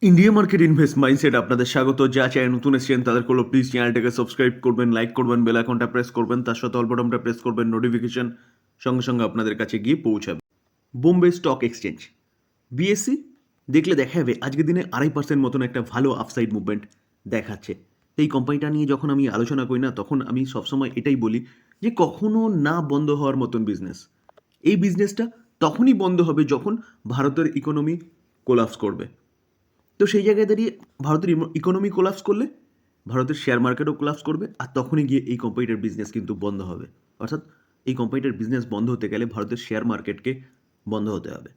India market invest mindset আপনাদের স্বাগত। যা চ্যানেল নতুন এসেছেন তাদের হলো প্লিজ চ্যানেলটাকে সাবস্ক্রাইব করবেন, লাইক করবেন, বেল আইকনটা প্রেস করবেন, তার সাথে অল বাটনটা প্রেস করবেন, নোটিফিকেশন সঙ্গে সঙ্গে আপনাদের কাছে গিয়ে পৌঁছাবে। বোম্বে স্টক এক্সচেঞ্জ বিএসসি দেখলে দেখা যাবে আজকের দিনে 2.5% মতন একটা ভালো আপসাইড মুভমেন্ট দেখাচ্ছে। এই কোম্পানিটা নিয়ে যখন আমি আলোচনা করি না তখন আমি সবসময় এটাই বলি যে কখনো না বন্ধ হওয়ার মতন বিজনেস। এই বিজনেসটা তখনই বন্ধ হবে যখন ভারতের ইকোনমি কোলাপস করবে। তো সেই জায়গায় দাঁড়িয়ে ভারতের ইকোনমি কোলাপস করলে ভারতের শেয়ার মার্কেটও কোলাপস করবে, আর তখনই গিয়ে এই কোম্পানিটার বিজনেস কিন্তু বন্ধ হবে। অর্থাৎ এই কোম্পানিটার বিজনেস বন্ধ হতে গেলে ভারতের শেয়ার মার্কেটকে বন্ধ হতে হবে।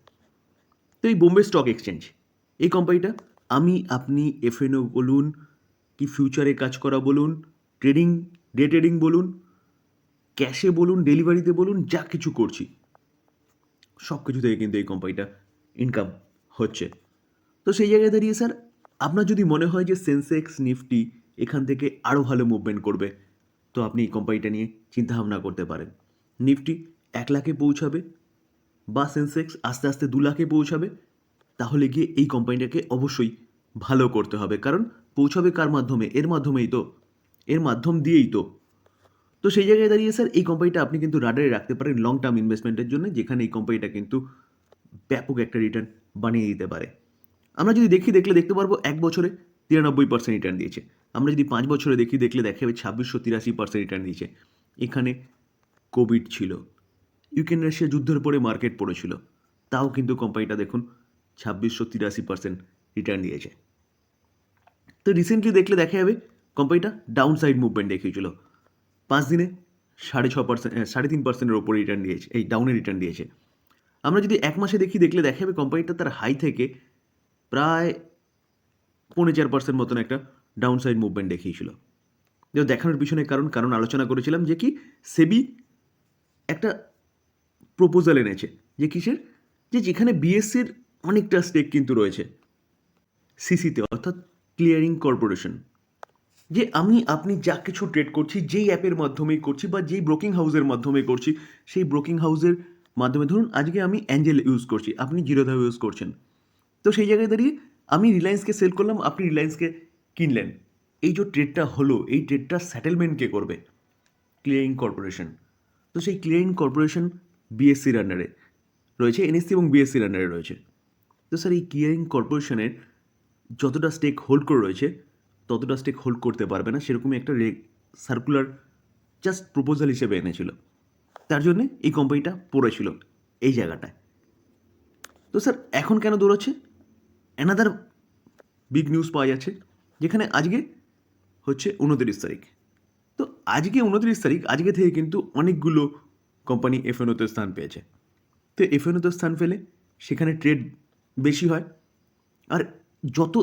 তো এই বোম্বে স্টক এক্সচেঞ্জ এই কোম্পানিটা আমি আপনি এফএনও বলুন কি ফিউচারে কাজ করা বলুন, ট্রেডিং, ডে ট্রেডিং বলুন, ক্যাশে বলুন, ডেলিভারিতে বলুন, যা কিছু করছি সব কিছু থেকে কিন্তু এই কোম্পানিটা ইনকাম হচ্ছে। তো সেই জায়গায় দাঁড়িয়ে স্যার আপনার যদি মনে হয় যে সেন্সেক্স নিফটি এখান থেকে আরও ভালো মুভমেন্ট করবে, তো আপনি এই কোম্পানিটা নিয়ে চিন্তাভাবনা করতে পারেন। নিফটি 1 লাখে পৌঁছাবে বা সেন্সেক্স আস্তে আস্তে 2 লাখে পৌঁছাবে, তাহলে গিয়ে এই কোম্পানিটাকে অবশ্যই ভালো করতে হবে। কারণ পৌঁছাবে কার মাধ্যমে? এর মাধ্যমেই তো, এর মাধ্যম দিয়েই তো। তো সেই জায়গায় দাঁড়িয়ে স্যার এই কোম্পানিটা আপনি কিন্তু রাডারে রাখতে পারেন লং টার্ম ইনভেস্টমেন্টের জন্য, যেখানে এই কোম্পানিটা কিন্তু ব্যাপক একটা রিটার্ন বানিয়ে দিতে পারে। আমরা যদি দেখলে দেখতে পারবো 1 বছরে 93% রিটার্ন দিয়েছে। আমরা যদি 5 বছরে দেখলে দেখা যাবে 2683% রিটার্ন দিয়েছে। এখানে কোভিড ছিল, ইউক্রেন রাশিয়া যুদ্ধের পরে মার্কেট পড়েছিল, তাও কিন্তু কোম্পানিটা দেখুন 2683% রিটার্ন দিয়েছে। তো রিসেন্টলি দেখলে দেখা যাবে কোম্পানিটা ডাউন সাইড মুভমেন্ট দেখিয়েছিল। 5 দিনে 6.5%, 3.5%-এর ওপরে রিটার্ন দিয়েছে, এই ডাউনে রিটার্ন দিয়েছে। আমরা যদি 1 মাসে দেখলে দেখা যাবে কোম্পানিটা তার হাই থেকে প্রায় 4.5% মতন একটা ডাউন সাইড মুভমেন্ট দেখিয়েছিল। দেখানোর পিছনে কারণ আলোচনা করেছিলাম যে কি সেবি একটা প্রপোজাল এনেছে যে কিসের, যে যেখানে বিএসসির অনেকটা স্টেক কিন্তু রয়েছে সিসিতে, অর্থাৎ ক্লিয়ারিং কর্পোরেশন। যে আপনি যা কিছু ট্রেড করছি যেই অ্যাপের মাধ্যমেই করছি বা যেই ব্রোকিং হাউসের মাধ্যমে করছি, সেই ব্রোকিং হাউসের মাধ্যমে ধরুন আজকে আমি অ্যাঞ্জেল ইউজ করছি, আপনি জিরোধা ইউজ করছেন। তো সেই জায়গায় দাঁড়িয়ে আমি রিলায়েন্সকে সেল করলাম, আপনি রিলায়েন্সকে কিনলেন। এই যে ট্রেডটা হলো, এই ট্রেডটার সেটেলমেন্ট কে করবে? Clearing corporation. তো সেই ক্লিয়ারিং কর্পোরেশন বিএসসির আন্ডারে রয়েছে, এনএসসি এবং বিএসসির আন্ডারে রয়েছে। তো স্যার এই ক্লিয়ারিং কর্পোরেশনের যতটা স্টেক হোল্ড করে রয়েছে ততটা স্টেক হোল্ড করতে পারবে না, সেরকমই একটা সার্কুলার জাস্ট প্রপোজাল হিসেবে এনেছিল। তার জন্যে এই কোম্পানিটা পড়েছিল এই জায়গাটায়। তো স্যার এখন কেন দৌড়াচ্ছে? অ্যানাদার বিগ নিউজ পাওয়া যাচ্ছে, যেখানে আজকে হচ্ছে 29 তারিখ। তো আজকে 29 তারিখ, আজকে থেকে কিন্তু অনেকগুলো কোম্পানি এফএনওতে স্থান পেয়েছে। তো এফএনওতে স্থান পেলে সেখানে ট্রেড বেশি হয়, আর যত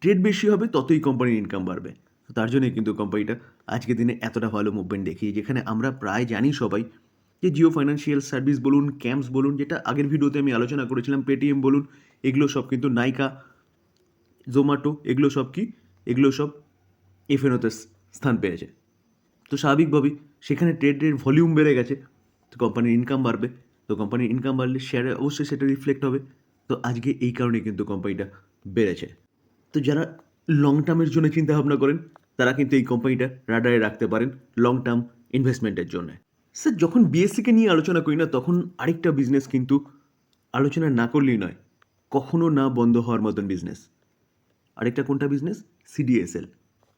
ট্রেড বেশি হবে ততই কোম্পানির ইনকাম বাড়বে। তো তার জন্যই কিন্তু কোম্পানিটা আজকের দিনে এতটা ভালো মুভমেন্ট দেখি, যেখানে আমরা প্রায় জানি সবাই যে জিও ফাইন্যান্সিয়াল সার্ভিস বলুন, ক্যাম্পস বলুন, যেটা আগের ভিডিওতে আমি আলোচনা করেছিলাম, পেটিএম বলুন, এগুলো সব কিন্তু নাইকা, জোম্যাটো, এগুলো সব এফএনওতে স্থান পেয়েছে। তো স্বাভাবিকভাবেই সেখানে ট্রেডের ভলিউম বেড়ে গেছে, তো কোম্পানির ইনকাম বাড়বে। তো কোম্পানির ইনকাম বাড়লে শেয়ারে অবশ্যই সেটা রিফ্লেক্ট হবে। তো আজকে এই কারণে কিন্তু কোম্পানিটা বেড়েছে। তো যারা লং টার্মের জন্য চিন্তাভাবনা করেন তারা কিন্তু এই কোম্পানিটা রাডারে রাখতে পারেন লং টার্ম ইনভেস্টমেন্টের জন্য। স্যার যখন বিএসসিকে নিয়ে আলোচনা করি না তখন আরেকটা বিজনেস কিন্তু আলোচনা না করলেই নয়, কখনো না বন্ধ হওয়ার মতন বিজনেস। আরেকটা কোনটা বিজনেস? সিডিএসএল।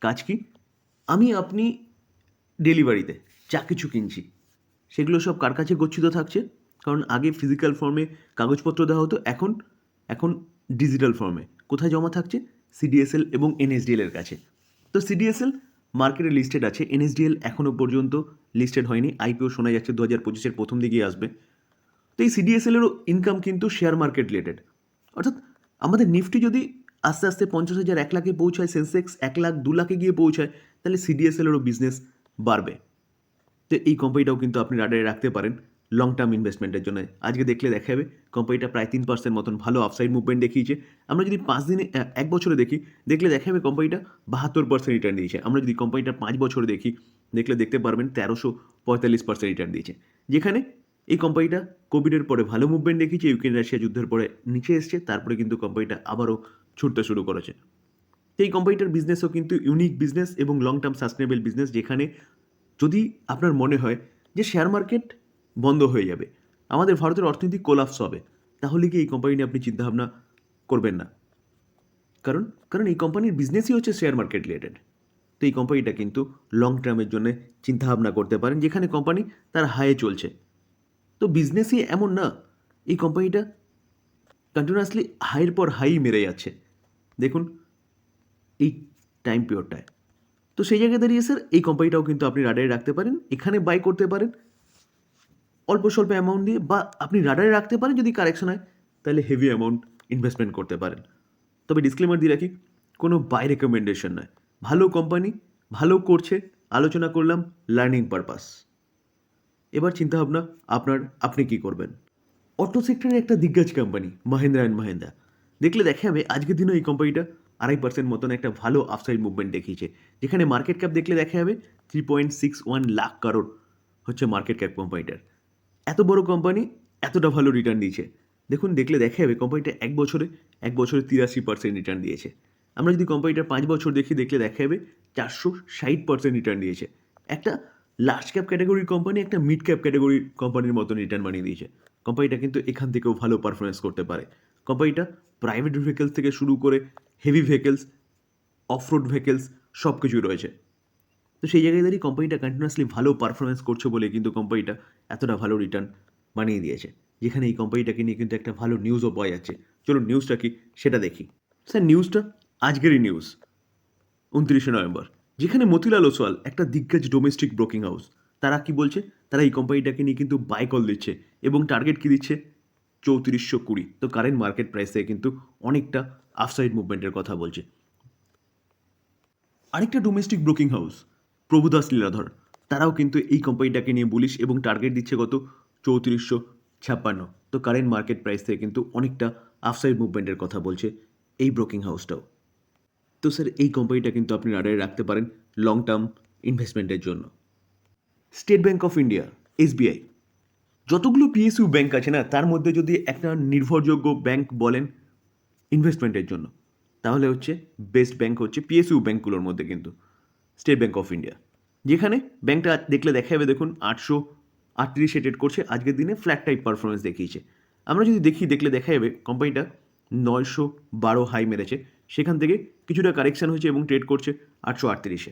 কাজ কি? আপনি ডেলিভারিতে যা কিছু কিনছি সেগুলো সব কার কাছে গচ্ছিত থাকছে? কারণ আগে ফিজিক্যাল ফর্মে কাগজপত্র দেওয়া হতো, এখন ডিজিটাল ফর্মে কোথায় জমা থাকছে? সিডিএসএল এবং এনএসডিএলের কাছে। তো সিডিএসএল মার্কেটে লিস্টেড আছে, এনএসডিএল এখনও পর্যন্ত লিস্টেড হয়নি, আইপিও শোনা যাচ্ছে 2025-এর প্রথম দিকেই আসবে। তো এই সিডিএসএলেরও ইনকাম কিন্তু শেয়ার মার্কেট রিলেটেড। অর্থাৎ আমাদের নিফটি যদি আস্তে আস্তে 50,000, 1 লাখে পৌঁছায়, সেন্সেক্স 1 লাখ 2 লাখে গিয়ে পৌঁছায়, তাহলে সিডিএসএলেরও বিজনেস বাড়বে। তো এই কোম্পানিটাও কিন্তু আপনি রাডারে রাখতে পারেন লং টার্ম ইনভেস্টমেন্টের জন্য। আজকে দেখলে দেখা যাবে কোম্পানিটা প্রায় 3% মতন ভালো আপসাইড মুভমেন্ট দেখিয়েছে। আমরা যদি 5 দিনে 1 বছরে দেখলে দেখা যাবে কোম্পানিটা 72% রিটার্ন দিয়েছে। আমরা যদি কোম্পানিটা 5 বছরে দেখলে দেখতে পারবেন 1345% রিটার্ন দিয়েছে, যেখানে এই কোম্পানিটা কোভিডের পরে ভালো মুভমেন্ট দেখিয়েছে, ইউক্রেন রাশিয়া যুদ্ধের পরে নিচে এসছে, তারপরে কিন্তু কোম্পানিটা আবারও ছুটতে শুরু করেছে। এই কোম্পানিটার বিজনেসও কিন্তু ইউনিক বিজনেস এবং লং টার্ম সাস্টেনেবল বিজনেস, যেখানে যদি আপনার মনে হয় যে শেয়ার মার্কেট বন্ধ হয়ে যাবে, আমাদের ভারতের অর্থনীতি কোলাপস হবে, তাহলে কি এই কোম্পানি নিয়ে আপনি চিন্তাভাবনা করবেন না? কারণ কারণ এই কোম্পানির বিজনেসই হচ্ছে শেয়ার মার্কেট রিলেটেড। তো এই কোম্পানিটা কিন্তু লং টার্মের জন্য চিন্তাভাবনা করতে পারেন, যেখানে কোম্পানি তার হাইয়ে চলছে। তো বিজনেসই এমন না, এই কোম্পানিটা কন্টিনিউয়াসলি হাইয়ের পর হাই মেরে যাচ্ছে, দেখুন এই টাইম পিরিয়ডটায়। তো সেই জায়গায় দাঁড়িয়ে স্যার এই কোম্পানিটাও কিন্তু আপনি রাডারে রাখতে পারেন, এখানে বাই করতে পারেন অল্প স্বল্প অ্যামাউন্ট দিয়ে, বা আপনি রাডারে রাখতে পারেন যদি কারেকশন হয় তাহলে হেভি অ্যামাউন্ট ইনভেস্টমেন্ট করতে পারেন। তবে ডিসক্লেমার দিয়ে রাখি, কোনো বাই রেকমেন্ডেশন নয়, ভালো কোম্পানি ভালো করছে, আলোচনা করলাম লার্নিং পারপাস। এবার চিন্তাভাবনা আপনি কি করবেন। অটো সেক্টরের একটা দিগ্গজ কোম্পানি মাহিন্দ্রা অ্যান্ড মাহিন্দ্রা, দেখলে দেখা যাবে আজকের দিনও এই কোম্পানিটা 2.5% মতন একটা ভালো আপসাইড মুভমেন্ট দেখিয়েছে, যেখানে মার্কেট ক্যাপ দেখলে দেখা যাবে 3.61 লাখ কারোর হচ্ছে মার্কেট ক্যাপ কোম্পানিটার। এত বড় কোম্পানি এতটা ভালো রিটার্ন দিয়েছে, দেখুন দেখলে দেখা যাবে কোম্পানিটা এক বছরে 83% রিটার্ন দিয়েছে। আমরা যদি কোম্পানিটার 5 বছর দেখলে দেখা যাবে 460% রিটার্ন দিয়েছে। একটা লার্জ ক্যাপ ক্যাটাগরির কোম্পানি একটা মিড ক্যাপ ক্যাটাগরির কোম্পানির মতন রিটার্ন বানিয়ে দিয়েছে। কোম্পানিটা কিন্তু এখান থেকেও ভালো পারফরমেন্স করতে পারে। কোম্পানিটা প্রাইভেট ভেহিকেলস থেকে শুরু করে হেভি ভেহিকেলস, অফরোড ভেহিকেলস সব কিছুই রয়েছে। তো সেই জায়গায় দাঁড়িয়ে কোম্পানিটা কন্টিনিউয়াসলি ভালো পারফরমেন্স করছে বলে কিন্তু কোম্পানিটা এতটা ভালো রিটার্ন বানিয়ে দিয়েছে, যেখানে এই কোম্পানিটাকে নিয়ে কিন্তু একটা ভালো নিউজও পাওয়া যাচ্ছে। চলুন নিউজটা কি সেটা দেখি। স্যার নিউজটা আজকেরই নিউজ 29 নভেম্বর, যেখানে মতিলাল ওসওয়াল একটা দিগ্গজ ডোমেস্টিক ব্রোকিং হাউস, তারা কি বলছে, তারা এই কোম্পানিটাকে নিয়ে কিন্তু বাই কল দিচ্ছে এবং টার্গেট কি দিচ্ছে 3420। তো কারেন্ট মার্কেট প্রাইস থেকে কিন্তু অনেকটা আপসাইড মুভমেন্টের কথা বলছে। আরেকটা domestic broking house Prabhudas Liladhar, তারাও কিন্তু এই কোম্পানিটাকে নিয়ে বুলিশ এবং টার্গেট দিচ্ছে কত 3456। তো কারেন্ট মার্কেট প্রাইস থেকে কিন্তু অনেকটা আপসাইড মুভমেন্টের কথা বলছে এই ব্রোকিং হাউসটাও। তো স্যার এই কোম্পানিটা কিন্তু আপনি রাডারে রাখতে পারেন লং টার্ম ইনভেস্টমেন্টের জন্য। State bank of India, SBI, যতগুলো পিএসইউ ব্যাঙ্ক আছে না, তার মধ্যে যদি একটা নির্ভরযোগ্য ব্যাঙ্ক বলেন ইনভেস্টমেন্টের জন্য, তাহলে হচ্ছে বেস্ট ব্যাঙ্ক হচ্ছে পিএসইউ ব্যাঙ্কগুলোর মধ্যে কিন্তু স্টেট ব্যাঙ্ক অফ ইন্ডিয়া, যেখানে ব্যাঙ্কটা দেখলে দেখা যাবে দেখুন 838 ট্রেড করছে, আজকের দিনে ফ্ল্যাট টাইপ পারফরমেন্স দেখিয়েছে। আমরা যদি দেখলে দেখা যাবে কোম্পানিটা 912 হাই মেরেছে, সেখান থেকে কিছুটা কারেকশন হয়েছে এবং ট্রেড করছে 838-এ।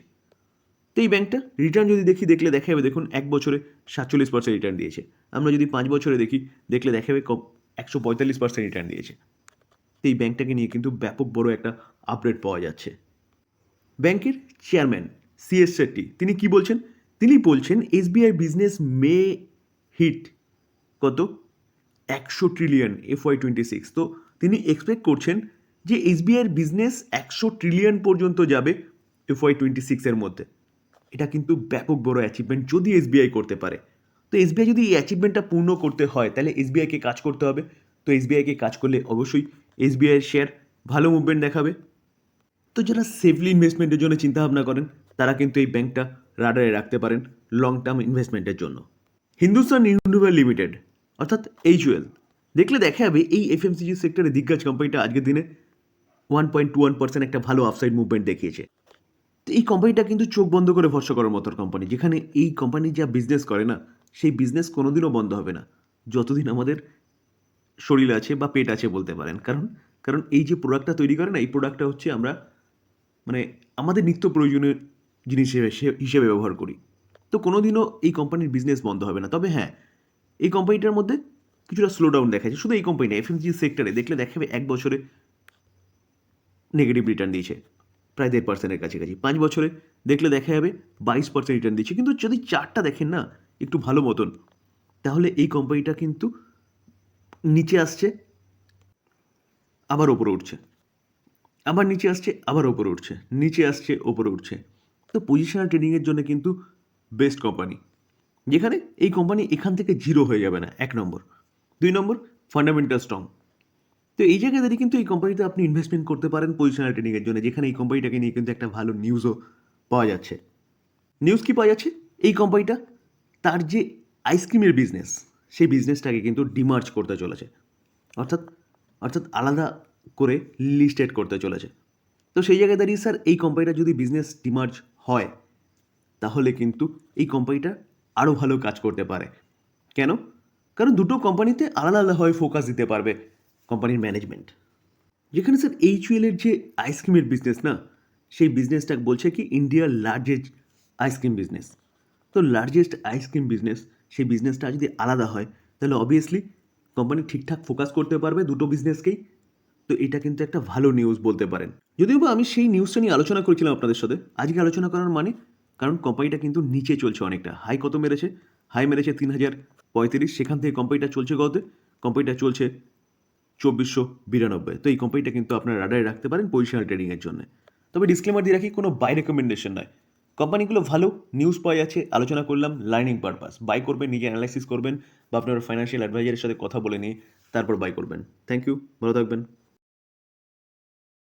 তো এই ব্যাঙ্কটা রিটার্ন যদি দেখলে দেখা যাবে দেখুন এক বছরে 47% রিটার্ন দিয়েছে। আমরা যদি 5 বছরে দেখলে দেখা যাবে 145% রিটার্ন দিয়েছে। তো এই ব্যাঙ্কটাকে নিয়ে কিন্তু ব্যাপক বড় একটা আপডেট পাওয়া যাচ্ছে। ব্যাংকের চেয়ারম্যান সিএস শেট্টি তিনি কি বলছেন, তিনি বলছেন এসবিআই বিজনেস মে হিট কত 100 ট্রিলিয়ন FY26। তো তিনি এক্সপেক্ট করছেন যে এসবিআইয়ের বিজনেস 100 ট্রিলিয়ন পর্যন্ত যাবে FY26-এর মধ্যে। এটা কিন্তু ব্যাপক বড় অ্যাচিভমেন্ট যদি এসবিআই করতে পারে। তো এসবিআই যদি এই অ্যাচিভমেন্টটা পূর্ণ করতে হয় তাহলে এসবিআইকে কাজ করতে হবে। তো এসবিআইকে কাজ করলে অবশ্যই এসবিআইয়ের শেয়ার ভালো মুভমেন্ট দেখাবে। তো যারা সেফলি ইনভেস্টমেন্টের জন্য চিন্তাভাবনা করেন, তারা কিন্তু এই ব্যাংকটা রাডারে রাখতে পারেন লং টার্ম ইনভেস্টমেন্টের জন্য। হিন্দুস্তান ইউনিলিভার লিমিটেড অর্থাৎ HUL, দেখলে দেখা যাবে এই এফএমসিজি সেক্টরে দিগ্গজ কোম্পানিটা আজকের দিনে 1.21% একটা ভালো আপসাইড মুভমেন্ট দেখিয়েছে। তো এই কোম্পানিটা কিন্তু চোখ বন্ধ করে ভরসা করার মতো কোম্পানি, যেখানে এই কোম্পানি যা বিজনেস করে না, সেই বিজনেস কোনোদিনও বন্ধ হবে না যতদিন আমাদের শরীর আছে বা পেট আছে বলতে পারেন। কারণ এই যে প্রোডাক্টটা তৈরি করে না, এই প্রোডাক্টটা হচ্ছে আমরা মানে আমাদের নিত্য প্রয়োজনীয় জিনিস হিসেবে ব্যবহার করি। তো কোনোদিনও এই কোম্পানির বিজনেস বন্ধ হবে না। তবে হ্যাঁ, এই কোম্পানিটার মধ্যে কিছুটা স্লো ডাউন দেখা যায়। শুধু এই কোম্পানি এফএমজি সেক্টরে দেখলে দেখাবে এক বছরে নেগেটিভ রিটার্ন দিয়েছে প্রায় 1.5%-এর কাছাকাছি। 5 বছরে দেখলে দেখা যাবে 22% রিটার্ন দিচ্ছে। কিন্তু যদি চার্টটা দেখেন না একটু ভালো মতন, তাহলে এই কোম্পানিটা কিন্তু নিচে আসছে আবার ওপরে উঠছে, আবার নিচে আসছে আবার ওপরে উঠছে, নিচে আসছে ওপরে উঠছে। তো পজিশনাল ট্রেডিংয়ের জন্য কিন্তু বেস্ট কোম্পানি, যেখানে এই কোম্পানি এখান থেকে জিরো হয়ে যাবে না, 1 নম্বর। 2 নম্বর ফান্ডামেন্টাল স্ট্রং। তো এই জায়গায় দাঁড়িয়ে কিন্তু এই কোম্পানিতে আপনি ইনভেস্টমেন্ট করতে পারেন পজিশনাল ট্রেডিংয়ের জন্য, যেখানে এই কোম্পানিটাকে নিয়ে কিন্তু একটা ভালো নিউজও পাওয়া যাচ্ছে। নিউজ কি পাওয়া যাচ্ছে, এই কোম্পানিটা তার যে আইসক্রিমের বিজনেস সেই বিজনেসটাকে কিন্তু ডিমার্জ করতে চলেছে, অর্থাৎ অর্থাৎ আলাদা করে লিস্টেড করতে চলেছে। তো সেই জায়গায় দাঁড়িয়ে স্যার এই কোম্পানিটা যদি বিজনেস ডিমার্জ হয় তাহলে কিন্তু এই কোম্পানিটা আরও ভালো কাজ করতে পারে। কেন? কারণ দুটো কোম্পানিতে আলাদা আলাদাভাবে ফোকাস দিতে পারবে কোম্পানির ম্যানেজমেন্ট। যেখানে স্যার এইচইউএল এর যে আইসক্রিমের বিজনেস না, সেই বিজনেসটা বলছে কি ইন্ডিয়ার লার্জেস্ট আইসক্রিম বিজনেস। তো লার্জেস্ট আইসক্রিম বিজনেস, সেই বিজনেসটা যদি আলাদা হয় তাহলে অবভিয়াসলি কোম্পানি ঠিকঠাক ফোকাস করতে পারবে দুটো বিজনেসকেই। তো এটা কিন্তু একটা ভালো নিউজ বলতে পারেন। যদিও বা আমি সেই নিউজটা নিয়ে আলোচনা করেছিলাম আপনাদের সাথে, আজকে আলোচনা করার মানে কারণ কোম্পানিটা কিন্তু নিচে চলছে অনেকটা। হাই কত মেরেছে? হাই মেরেছে 3035, সেখান থেকে কোম্পানিটা চলছে কততে? কোম্পানিটা চলছে 2492। তো এই কোম্পানিটা কিন্তু আপনার রাডারে রাখতে পারেন পজিশনাল ট্রেডিংয়ের জন্য। তবে ডিসক্লেমার দিয়ে রাখি, কোনো বাই রেকমেন্ডেশন নয়। কোম্পানিগুলো ভালো, নিউজ পাওয়া যাচ্ছে, আলোচনা করলাম, লার্নিং পারপাস। বাই করবেন, নিজে অ্যানালাইসিস করবেন বা আপনার ফাইন্যান্সিয়াল অ্যাডভাইজারের সাথে কথা বলে নিয়ে তারপর বাই করবেন। থ্যাংক ইউ, ভালো থাকবেন।